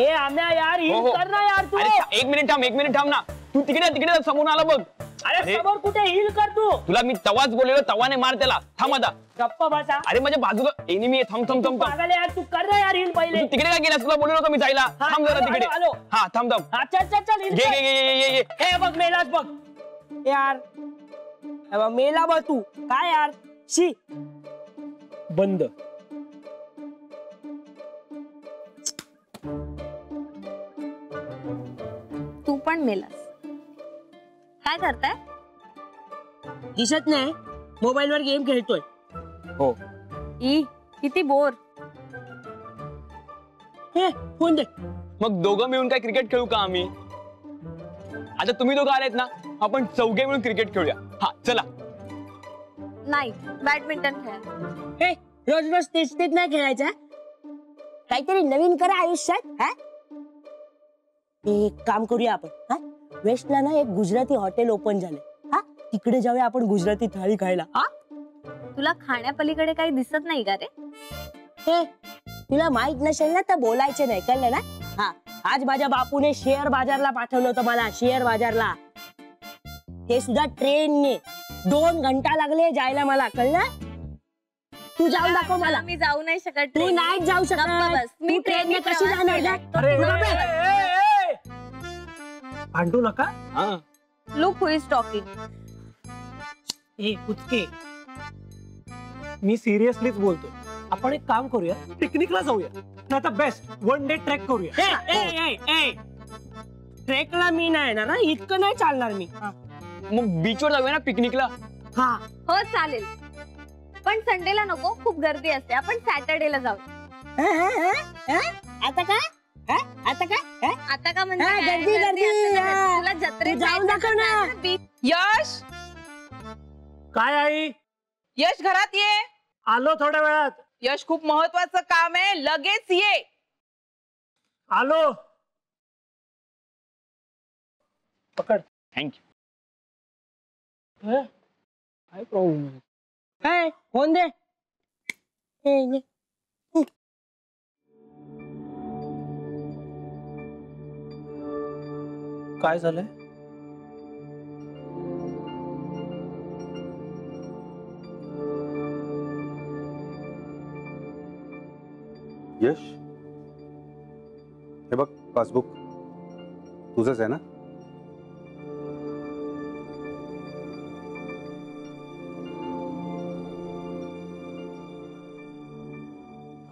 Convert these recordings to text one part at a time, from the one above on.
ए आम्या यार हिल कर ना यार तू. अरे एक मिनिट थांब ना. तू तिकडे समोर आला बघ. अरे समोर कुठे हिल कर तू. तुला मी तवाच बोललेलो, तवाने मार त्याला. थांब आता. गप्पा बसा. अरे माझ्या बाजूला एनिमी आहे. थांब. पागल यार तू कर ना यार हिल पहिले. तू तिकडे काय गेलास? तुला बोललो का मी जायला? थांब जरा तिकडे. हा थांब. हा चल हिल. ये. हे बघ मेलास बघ यार. मेला बघ तू काय यार. शी बंद. तू पण मेलास. काय करताय? दिसत नाही मोबाईल वर गेम खेळतोय. हो. किती बोर. हे फोन दे. मग दोघं मिळून काय क्रिकेट खेळू का आम्ही? आता तुम्ही दोघं आलेत ना, आपण चौघे मिळून क्रिकेट खेळूया. हा चला. नाही बॅडमिंटन खेळ. हे रोज तेच नाही खेळायचं. काहीतरी नवीन करा आयुष्यात. हा एक काम करूया आपण. हा वेस्टला ना एक गुजराती हॉटेल ओपन झाले. हा तिकडे जाऊया आपण गुजराती थाळी खायला. हा तुला खाण्यापलीकडे काही दिसत नाही का रे? हे तुला माहित नसेल ना तर बोलायचे नाही, कळलं ना? हा आज माझ्या बापूने शेअर बाजारला पाठवलं होतं मला. शेअर बाजारला ते सुद्धा ट्रेनने 2 घंटा लागले जायला मला, कळलं? तू जाऊन दाखव मला. मी जाऊ नाही शकत. तू नाही जाऊ शकत. मी ट्रेनने कशी जाणार? भांडू नका. Look who is talking. ए कुचके मी सिरियसलीच बोलतोय. आपण एक काम करूया, पिकनिकला जाऊया. नाही तर बेस्ट 1 डे ट्रेक करूया. ट्रेकला मी नाही येणार. इतकं नाही चालणार मी. मग बीचवर जाऊया ना पिकनिकला. हा हो चालेल, पण संडेला नको, खूप गर्दी असते. आपण सॅटर्डेला जाऊ. आता काय? आता का म्हणजे गर्दी तुला जत्रेत जाऊन दाखव ना. यश, काय आई? यश घरात ये. आलो थोड्या वेळात. यश खूप महत्वाचं काम आहे, लगेच ये. आलो. पकड. थँक्यू. काय प्रॉब्लेम आहे? काय फोन दे. काय झालंय? यश, हे बघ पासबुक तुझंच आहे ना?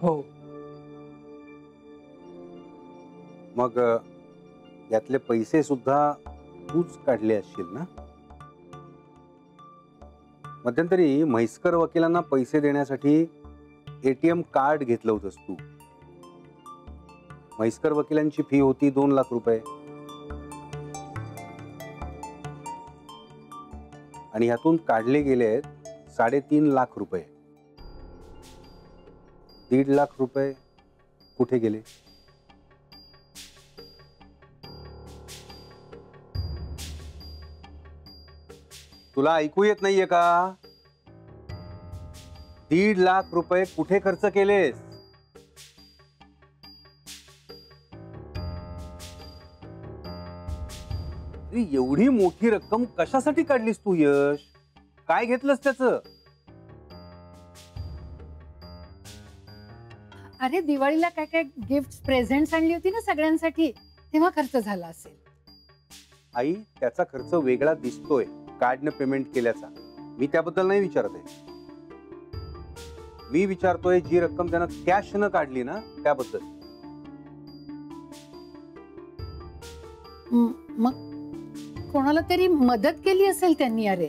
हो. मग यातले पैसे सुद्धा तूच काढले असशील ना? मध्यंतरी म्हैसकर वकिलांना पैसे देण्यासाठी एटीएम कार्ड घेतलं होतंस तू. म्हैसकर वकिलांची फी होती 2 लाख रुपये आणि ह्यातून काढले गेले 3.5 लाख रुपये. 1.5 लाख रुपये कुठे गेले? तुला ऐकू येत नाहीये का? 1.5 लाख रुपये कुठे खर्च केलेस? एवढी मोठी रक्कम कशासाठी काढलीस तू यश? काय घेतलंस त्याचं? अरे दिवाळीला काय काय गिफ्ट प्रेझेंट्स आणली होती ना सगळ्यांसाठी, तेव्हा खर्च झाला असेल. आई, त्याचा खर्च वेगळा दिसतोय कार्डने पेमेंट केल्याचा. मी त्याबद्दल नाही विचारत आहे. मी विचारतोय जी रक्कम त्यानं कॅश न काढली ना त्याबद्दल. मग कोणाला तरी मदत केली असेल त्यांनी. अरे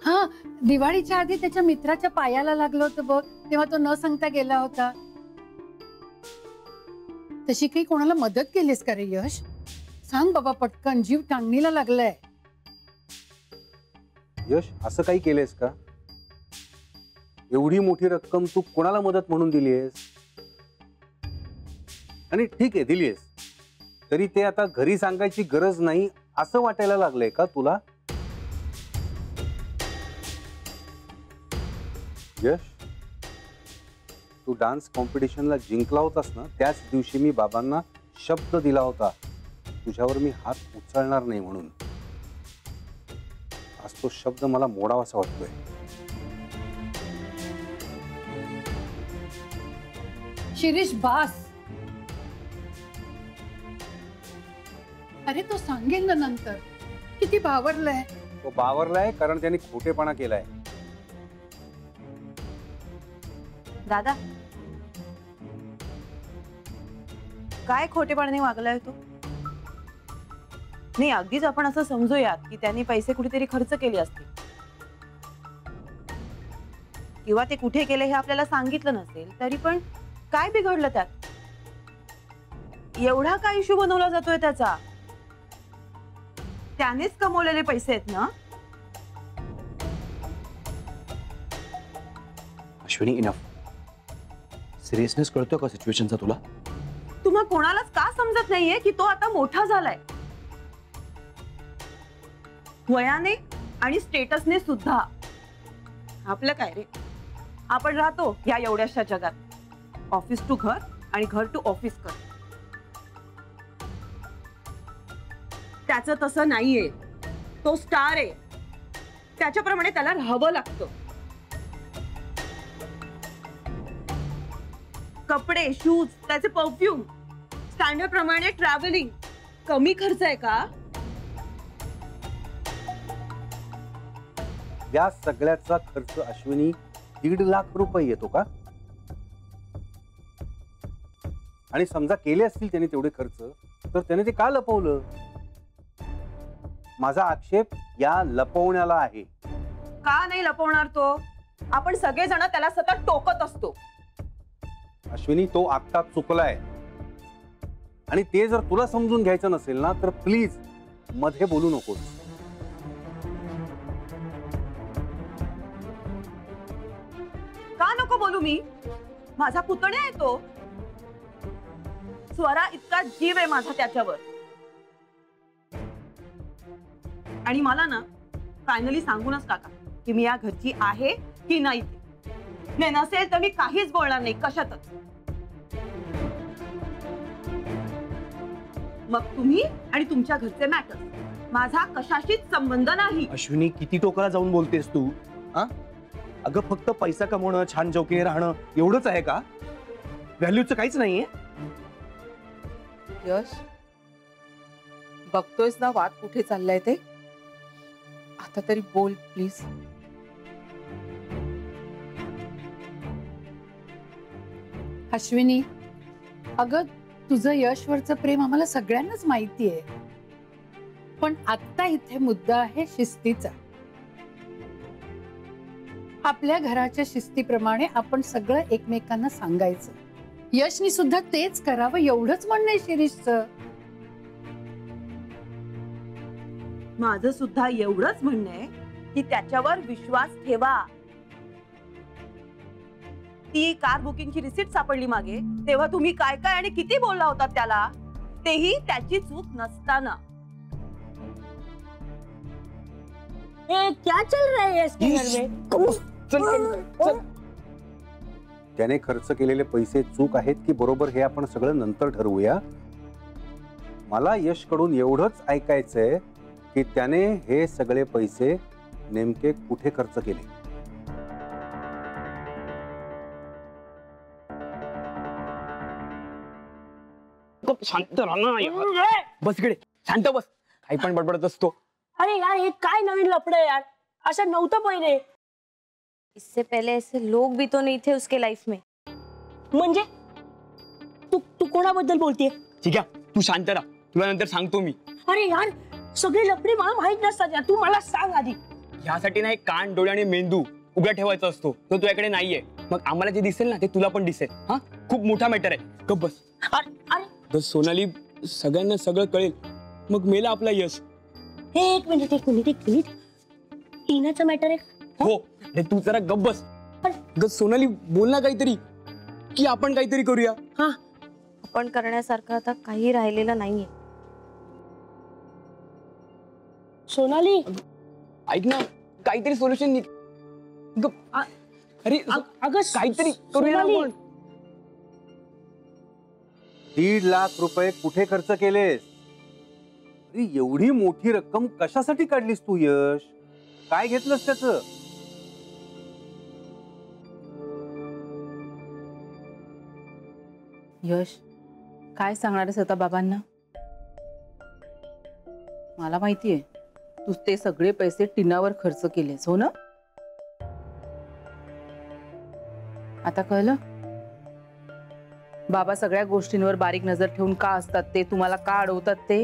हा, दिवाळीच्या आधी त्याच्या मित्राच्या पायाला लागलं होतं बघ, तेव्हा तो न सांगता गेला होता. तशी काही कोणाला मदत केलीस का रे यश? सांग बाबा पटकन, जीव टांगणीला लागलाय. यश, असं काही केलंयस का? एवढी मोठी रक्कम तू कोणाला मदत म्हणून दिलीयस? आणि ठीक आहे दिलीयस, तरी ते आता घरी सांगायची गरज नाही असं वाटायला लागलंय का तुला? यश, तू डान्स कॉम्पिटिशनला जिंकला होतास ना, त्याच दिवशी मी बाबांना शब्द दिला होता तुझ्यावर मी हात उचलणार नाही म्हणून. आज तो शब्द मला मोडावासा वाटतोय. शिरीष बास. अरे तो सांगेल ना नंतर. किती बावरलाय. तो बावरलाय कारण त्याने खोटेपणा केलाय. दादा काय खोटेपणाने वागलाय तो? नाही, अगदीच आपण असं समजूयात की त्यांनी पैसे कुठेतरी खर्च केले असतील किंवा ते कुठे केले हे आपल्याला सांगितलं नसेल, तरी पण काय बिघडलं त्यात? एवढा काय इश्यू बनवला जातोय त्याचा? त्यानेच कमवलेले पैसे आहेत ना. अश्विनी, इनफ. सिरियसनेस कळतोय का सिच्युएशनचा तुला? तुम्हा कोणालाच का समजत नाहीये की तो आता मोठा झालाय, वयाने आणि स्टेटसने सुद्धा. आपलं काय रे, आपण राहतो या एवढ्याशा जगात. ऑफिस टू घर आणि घर टू ऑफिस कर. त्याचं तसं नाहीये. तो स्टार आहे, त्याच्याप्रमाणे त्याला राहावं लागतं. कपडे, शूज, त्याचे परफ्यूम, स्टँडर्ड प्रमाणे ट्रॅव्हलिंग कमी खर्च आहे का? या सगळ्याचा खर्च अश्विनी 1.5 लाख रुपये येतो का? आणि समजा केले असतील त्याने तेवढे खर्च, तर त्याने ते का लपवलं? माझा आक्षेप या लपवण्याला आहे. का नाही लपवणार तो? आपण सगळेजण त्याला सतत टोकत असतो. अश्विनी, तो आत्ता चुकलाय आणि ते जर तुला समजून घ्यायचं नसेल ना, तर प्लीज मध्ये बोलू नकोस. का नको बोलू मी? माझा पुतण्या आहे तो. स्वरा इतका जीव आहे माझा त्याच्यावर. आणि मला ना फायनली सांगूनच टाका की मी या घरची आहे की नाही. नाही नसेल तर मी काहीच बोलणार नाही कशातच. मग तुम्ही आणि तुमच्या घरचे मॅटर, माझा कशाशीच संबंध नाही. अश्विनी, किती टोकाला जाऊन बोलतेस तू? हा, अगं फक्त पैसा कमवणं, छान चौकीने राहणं एवढंच आहे का? व्हॅल्यूचं काहीच नाहीये? यश, बघतोयस ना वाद कुठे चाललाय ते? आता तरी बोल प्लीज. अश्विनी, अगं तुझं यशवरचं प्रेम आम्हाला सगळ्यांनाच माहिती आहे, पण आता इथे मुद्दा आहे शिस्तीचा. आपल्या घराच्या शिस्तीप्रमाणे आपण सगळं एकमेकांना सांगायचं. यशनी सुद्धा तेच करावं एवढंच म्हणणं आहे शिरीषचं. माझं सुद्धा एवढंच म्हणणं आहे की त्याच्यावर विश्वास ठेवा. ती कार बुकिंगची रिसिट सापडली मागे, तेव्हा तुम्ही काय काय आणि किती बोलला होता त्याला, तेही त्याची चूक नसताना. क्या चल रहा है इसके घर में? त्याने खर्च केलेले पैसे चूक आहेत की बरोबर हे आपण सगळं नंतर ठरवूया. मला यशकडून एवढंच ऐकायचंय की त्याने हे सगळे पैसे नेमके कुठे खर्च केले. शांत राहा ना यार. बस इकडे, शांत बस. काही पण बडबडत असतो. अरे यार, हे काय नवीन लफडं आहे यार, असं नव्हतं पहिले. इससे पहले ऐसे लोग भी तो नहीं थे उसके लाइफ में. म्हणजे तू कोणाबद्दल बोलतेय? ठीक आहे, तू शांत राहा, तुला नंतर सांगतो मी. अरे यार, सगळे लफडे मला माहित नसतात यार, तू मला सांग आधी. ह्यासाठी ना एक कान, डोळे आणि मेंदू उघडा ठेवायचा असतो, तो तुझ्याकडे नाहीये. मग आम्हाला जे दिसेल ना ते तुला पण दिसेल. हा, खूप मोठा मॅटर आहे. गप्प बस. अरे तर सोनाली, सगळ्यांना सगळं कळेल, मग मेला आपला यश. हे एक मिनिट. टीनाचं मॅटर आहे. हो, अरे तू जरा गप्प बस. ग सोनाली, बोल ना काहीतरी, की आपण काहीतरी करूया. हा, आपण करण्यासारखं आता काही राहिलेलं नाहीये. सोनाली, ऐक ना, काहीतरी सोल्युशन निघ. अरे अगं काहीतरी करूया सोनाली, आपण. 1,50,000 कुठे खर्च केलेस? अरे एवढी मोठी रक्कम कशासाठी काढलीस तू यश? काय घेतलंस त्याचं? यश, काय सांगणार आहेस आता बाबांना? मला माहितीये तू ते सगळे पैसे टीनावर खर्च केलेस, हो ना? आता कळलं बाबा सगळ्या गोष्टींवर बारीक नजर ठेवून का असतात ते, तुम्हाला का अडवतात ते?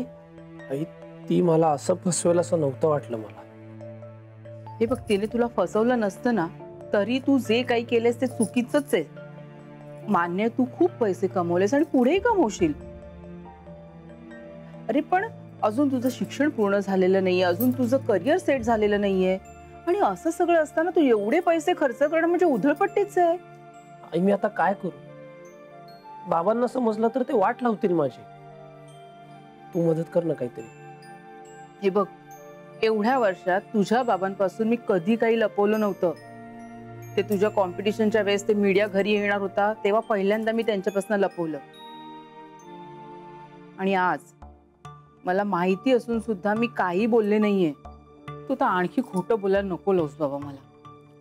आई, ती मला असं फसवेल असं नव्हतं वाटलं मला. हे बघ, तिने तुला फसवलं नसतं ना तरी तू जे काही केलेस ते चुकीचंच आहे. मान्य, तू खूप पैसे कमवलेस आणि पुढेही कमवशील. अरे पण अजून तुझं शिक्षण पूर्ण झालेलं नाहीये, अजून तुझं करिअर सेट झालेलं नाहीये आणि असं सगळं असताना तू एवढे पैसे खर्च करणं म्हणजे उधळपट्टीच आहे. आई, मी आता काय करू? बाबांना समजलं तर ते वाट लावतील माझी. तू मदत कर ना काहीतरी. हे बघ, एवढ्या वर्षात तुझ्या बाबांपासून मी कधी काही लपवलं नव्हतं. ते तुझ्या कॉम्पिटिशनच्या वेळेस ते मीडिया घरी येणार होता तेव्हा पहिल्यांदा मी त्यांच्यापासून लपवलं. आणि आज मला माहिती असून सुद्धा मी काही बोलले नाहीये. तू तर आणखी खोटं बोलायला नको लावूस बाबा मला.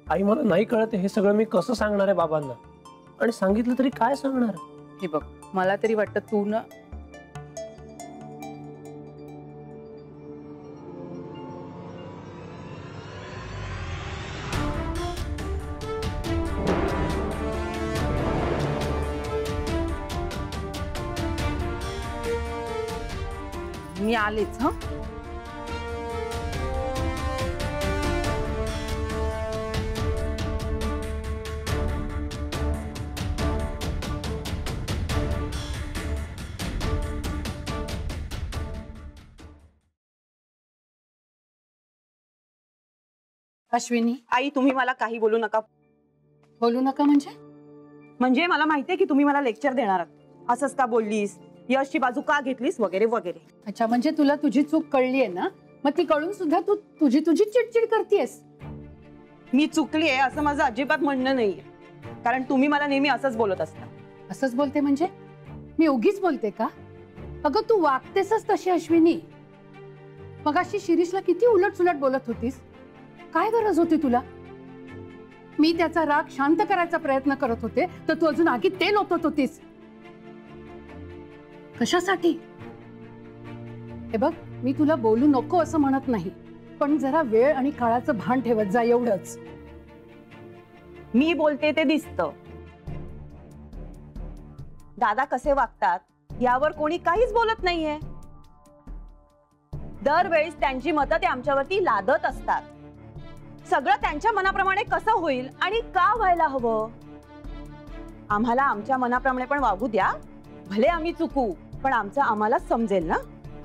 आई, मला नाही कळत हे सगळं मी कसं सांगणार आहे बाबांना, आणि सांगितलं तरी काय सांगणार? हे बघ, मला तरी वाटतं तू ना मी आलेच. हा, अश्विनी, आई तुम्ही मला काही बोलू नका. बोलू नका म्हणजे मला माहितीये की तुम्ही मला लेक्चर देणार आहात. असंच का बोललीस, यशची बाजू का घेतलीस, वगैरे वगैरे. अच्छा, म्हणजे तुला तुझी चूक कळली आहे ना, मग ती कळून सुद्धा तू तुझी चिडचिड करतेस. मी चुकली आहे असं माझं अजिबात म्हणणं नाहीये, कारण तुम्ही मला नेहमी असंच बोलत असता. असंच बोलते म्हणजे? मी उगीच बोलते का? अगं तू वागतेसच तशी अश्विनी. मगाशी शिरीषला किती उलट सुलट बोलत होतीस. काय गरज होती तुला? मी त्याचा राग शांत करायचा प्रयत्न करत होते तर तू अजून आगीत तेल ओतत होतीस. कशासाठी? हे बघ, मी तुला बोलू नको असं म्हणत नाही, पण जरा वेळ आणि काळाचं भान ठेवत जा, एवढंच. मी बोलते ते दिसतं. दादा कसे वागतात यावर कोणी काहीच बोलत नाहीये. दरवेळेस त्यांची मतं ते आमच्यावरती लादत असतात. सगळं त्यांच्या मनाप्रमाणे कसं होईल आणि का व्हायला हवं? आम्हाला आमच्या मनाप्रमाणे पण वागू द्या. भले आम्ही चुकू, पण आमचं आम्हाला समजेल ना.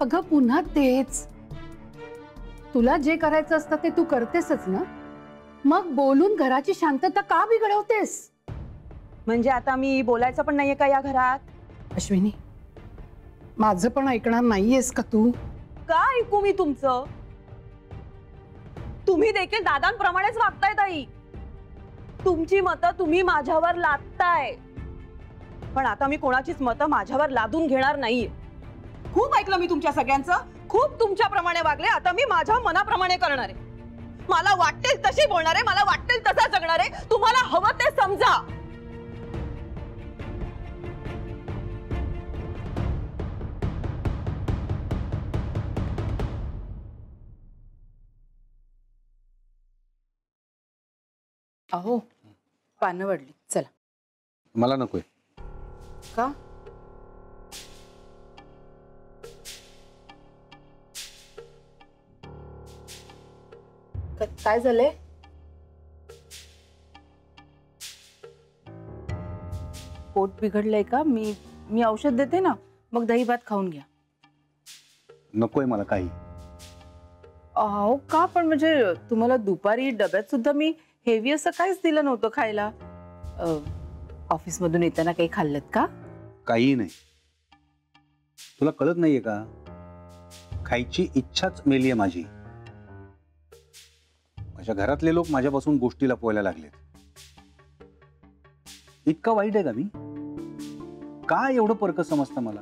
अगं पुन्हा तेच. तुला जे करायचं असतं ते तू करतेसच ना, मग बोलून घराची शांतता का बिघडवतेस? म्हणजे आता मी बोलायचं पण नाहीये का या घरात? अश्विनी, माझं पण ऐकणार नाहीयेस का तू? का ऐकू मी तुमचं? तुम्ही देखील दादांप्रमाणेच वागताय ताई. तुमची मतं तुम्ही माझ्यावर लादताय, पण आता मी कोणाचीच मतं माझ्यावर लादून घेणार नाहीये. खूप ऐकलं मी तुमच्या सगळ्यांचं. खूप तुमच्याप्रमाणे वागले. आता मी माझ्या मनाप्रमाणे करणार आहे. मला वाटेल तशी बोलणार आहे, मला वाटेल तसा जगणार आहे. तुम्हाला हवं ते समजा. अहो, पानं वाढली. चला. मला नकोय. का? काय झालंय? पोट बिघडलंय का? मी औषध देते ना, मग दही भात खाऊन घ्या. नकोय मला काही. अहो का? पण म्हणजे तुम्हाला दुपारी डब्यात सुद्धा मी हेवी असं काहीच दिलं नव्हतं खायला. ऑफिस मधून येताना काही खाल्लत का? काही नाही. तुला कळत नाहीये का? खायची इच्छाच मेलीये माझी. माझ्या घरातले लोक माझ्यापासून गोष्टी लपवायला लागलेत. इतका वाईट आहे का मी? का एवढं परक समजतं मला?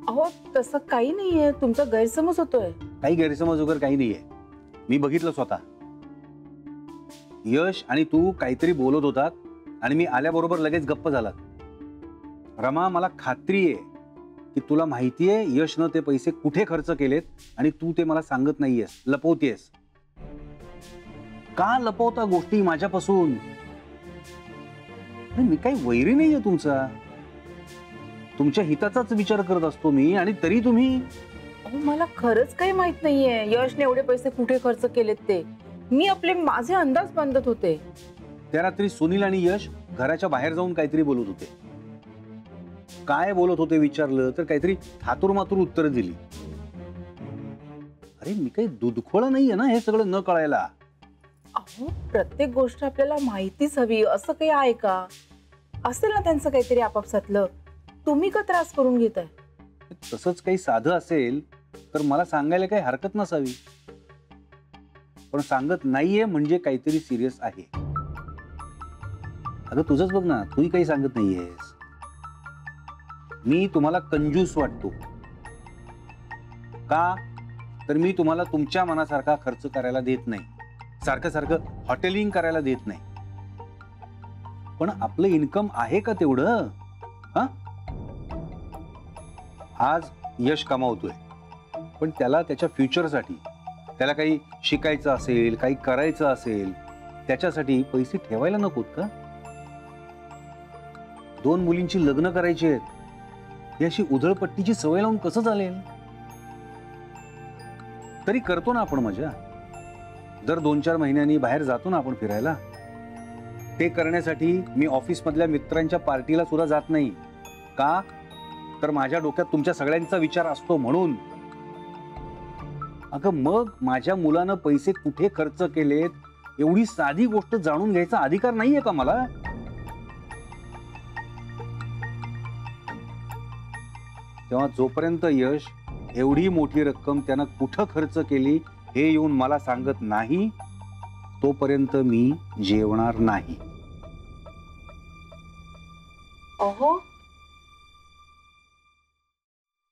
अहो तसं काही नाहीये, तुमचा गैरसमज होतोय. काही गैरसमज वगैरे काही नाहीये. मी बघितलं स्वतः. यश आणि तू काहीतरी बोलत होतात आणि मी आल्याबरोबर लगेच गप्प झालात. रमा, मला खात्री आहे की तुला माहितीये यशनं ते पैसे कुठे खर्च केलेत आणि तू ते मला सांगत नाहीयेस, लपवतेस. का लपवता गोष्टी माझ्यापासून? मी काही वैरी नाहीये तुमचा. तुमच्या हिताचाच विचार करत असतो मी आणि तरी तुम्ही. अहो मला खरंच काही माहित नाहीये यशने एवढे पैसे कुठे खर्च केलेत ते. मी माझे अंदाज बांधत होते. त्या रात्री सुनील आणि यश घराच्या बाहेर जाऊन काहीतरी बोलत होते. काय बोलत होते विचारलं तर काहीतरी थातूर मातूर उत्तर दिली. अरे मी काही दुधखोळा नाहीये ना हे सगळं न कळायला. अहो प्रत्येक गोष्ट आपल्याला माहितीच हवी असं काही आहे का? असेल ना त्यांचं काहीतरी आपापसातलं, तुम्ही का त्रास करून घेताय? तसंच काही साधं असेल तर मला सांगायला काही हरकत नसावी, पण सांगत नाहीये म्हणजे काहीतरी सिरियस आहे. अगं तुझंच बघ ना, तूही काही सांगत नाहीयेस. मी तुम्हाला कंजूस वाटतो का? तर मी तुम्हाला तुमच्या मनासारखा खर्च करायला देत नाही, सारखं सारखं हॉटेलिंग करायला देत नाही. पण आपलं इन्कम आहे का तेवढं? हा, आज यश कमावतोय पण त्याला त्याच्या फ्युचरसाठी, त्याला काही शिकायचं असेल, काही करायचं असेल, त्याच्यासाठी पैसे ठेवायला नकोत का? 2 मुलींची लग्न करायची आहेत, ही अशी उधळपट्टीची सवय लावून कसं चालेल? तरी करतो ना आपण मजा. दर 2-4 महिन्यांनी बाहेर जातो ना आपण फिरायला. ते करण्यासाठी मी ऑफिस मधल्या मित्रांच्या पार्टीला सुद्धा जात नाही का? तर माझ्या डोक्यात तुमच्या सगळ्यांचा विचार असतो म्हणून. अगं मग माझ्या मुलानं पैसे कुठे खर्च केलेत एवढी साधी गोष्ट जाणून घ्यायचा अधिकार नाहीये का मला? तेव्हा जोपर्यंत यश एवढी मोठी रक्कम त्यानं कुठं खर्च केली हे येऊन मला सांगत नाही तोपर्यंत मी जेवणार नाही. अहो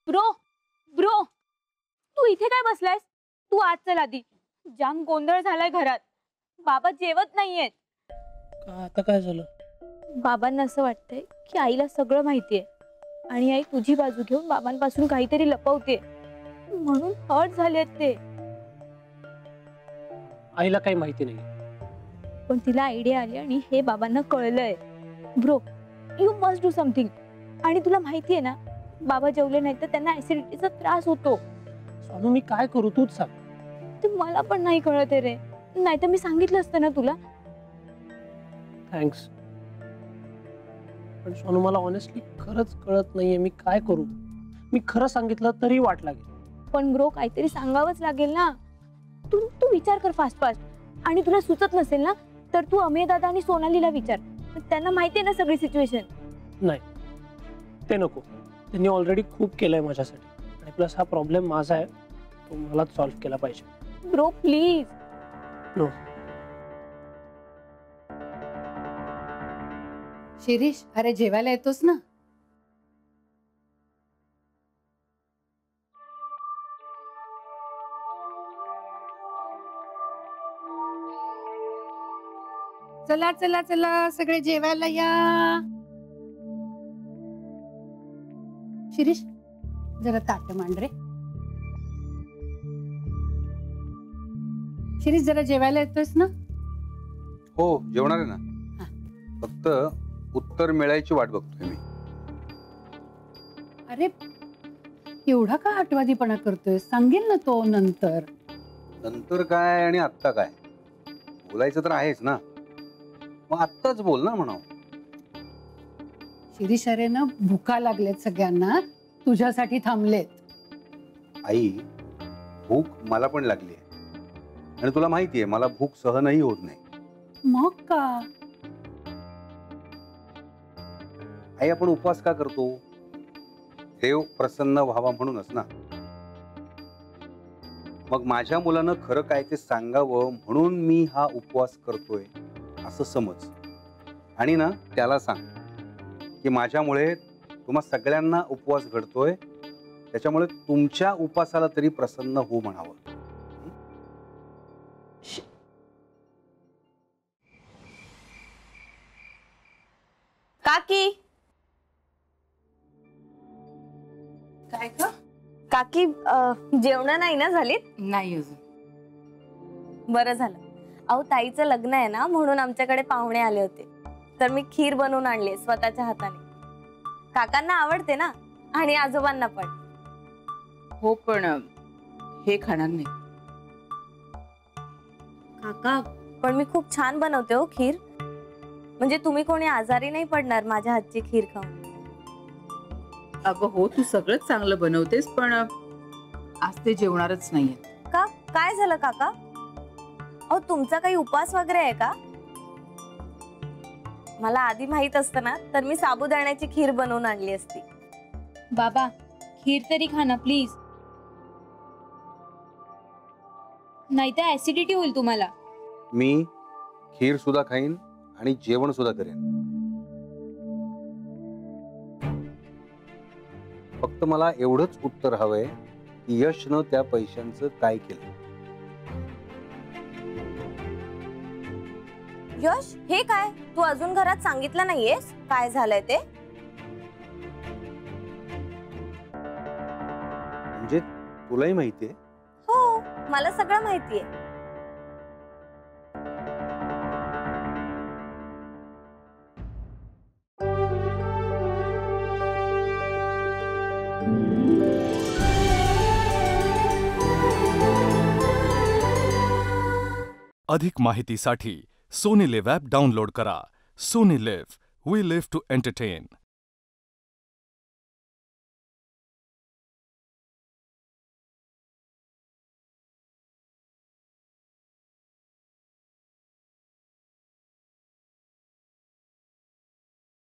ब्रो ब्रो, तू इथे काय बसलायस? तू आज चल आधी. जाम गोंधळ झालाय घरात. बाबा जेवत नाहीयेत. आता काय झालं? बाबांना असं वाटतंय की आईला सगळं माहितीये आणि आई तुझी बाजू घेऊन बाबांपासून काहीतरी लपवते म्हणून हर्ट झालेत ते. आईला काही माहिती नाही. पण तिला आयडिया आली आणि हे बाबांना कळलंय. Bro, you must do something. आणि तुला माहितीये ना, बाबा जेवले नाही तर त्यांना ऍसिडिटीचा त्रास होतो. स्वानू मी काय करू तूच सांग. ते मला पण नाही कळत रे. नाही तर मी सांगितलं असतं ना तुला. थँक्स. पण स्वानू मला ऑनेस्टली खरंच कळत नाहीये मी काय करू. मी खरं सांगितलं तरी वाट लागेल. पण ब्रो काहीतरी सांगावंच लागेल ना. तू तू विचार कर फास्ट फास्ट. आणि तुला सुचत नसेल ना तर तू अमेय दादा आणि सोनालीला विचार. त्यांना माहिती आहे ना सगळी सिच्युएशन. नाही ते नको. त्यांनी ऑलरेडी खूप केलंय माझ्यासाठी आणि प्लस हा प्रॉब्लेम माझा आहे, तो मलाच सॉल्व्ह केला पाहिजे. Bro please. नो. शिरीष, अरे जेवायला येतोस ना? चला चला चला सगळे जेवायला या. शिरीष जरा ताट मांड रे. शिरीष जरा जेवायला येतोस ना? हो जेवणार आहे ना. फक्त उत्तर मिळायची वाट बघतोय मी. अरे एवढा का हटवादीपणा करतोय? सांगेल ना तो नंतर. नंतर काय आणि आत्ता काय बोलायचं तर आहेच ना, मग आत्ताच बोल ना म्हणाव. शिरीष अरे ना भुका लागलेत सगळ्यांना, तुझ्यासाठी थांबलेत. आई भूक मला पण लागली आहे आणि तुला माहितीये मला भूक सहनही होत नाही. मग का? आई आपण उपवास का करतो? देव प्रसन्न व्हावा म्हणूनच ना. मग माझ्या मुलानं खरं काय ते सांगावं म्हणून मी हा उपवास करतोय असं समज. आणि ना त्याला सांग की माझ्यामुळे तुम्हा सगळ्यांना उपवास घडतोय, त्याच्यामुळे तुमच्या उपासाला तरी प्रसन्न हो म्हणावं. काकी काय का काकी जेवण नाही ना झालीत? नाही अजून. बरं झालं. अहो ताईचं लग्न आहे ना, म्हणून आमच्याकडे पाहुणे आले होते, तर मी खीर बनवून आणली स्वतःच्या हाताने. काकांना आवडते ना, आणि आजोबांना पण. हो, पण हे खाणार नाही. काका पण मी खूप छान बनवते हो खीर. म्हणजे तुम्ही कोणी आजारी नाही पडणार माझ्या हातची खीर खाऊन. अगं हो, तू सगळंच चांगलं बनवतेस, पण आज ते जेवणारच नाहीये. का? काय झालं काका? अहो तुमचा काही उपवास वगैरे आहे का? मला आधी माहित असतं ना, तर मी साबुदाण्याची खीर बनवून आणली असती. बाबा खीर तरी खा ना प्लीज, नाही तर ऍसिडिटी होईल तुम्हाला. मी खीर सुद्धा खाईन आणि जेवण सुद्धा करेन. फक्त मला एवढंच उत्तर हवंय की यशनं त्या पैशांचं काय केलं. यश, हे काय तू अजून घरात सांगितलं नाहीयेस काय झालंय ते? म्हणजे तुलाही माहितीये? हो, मला सगळं माहितीये. अधिक माहितीसाठी सोनी लिव्ह ॲप डाउनलोड करा. Sony LIV, we live to entertain.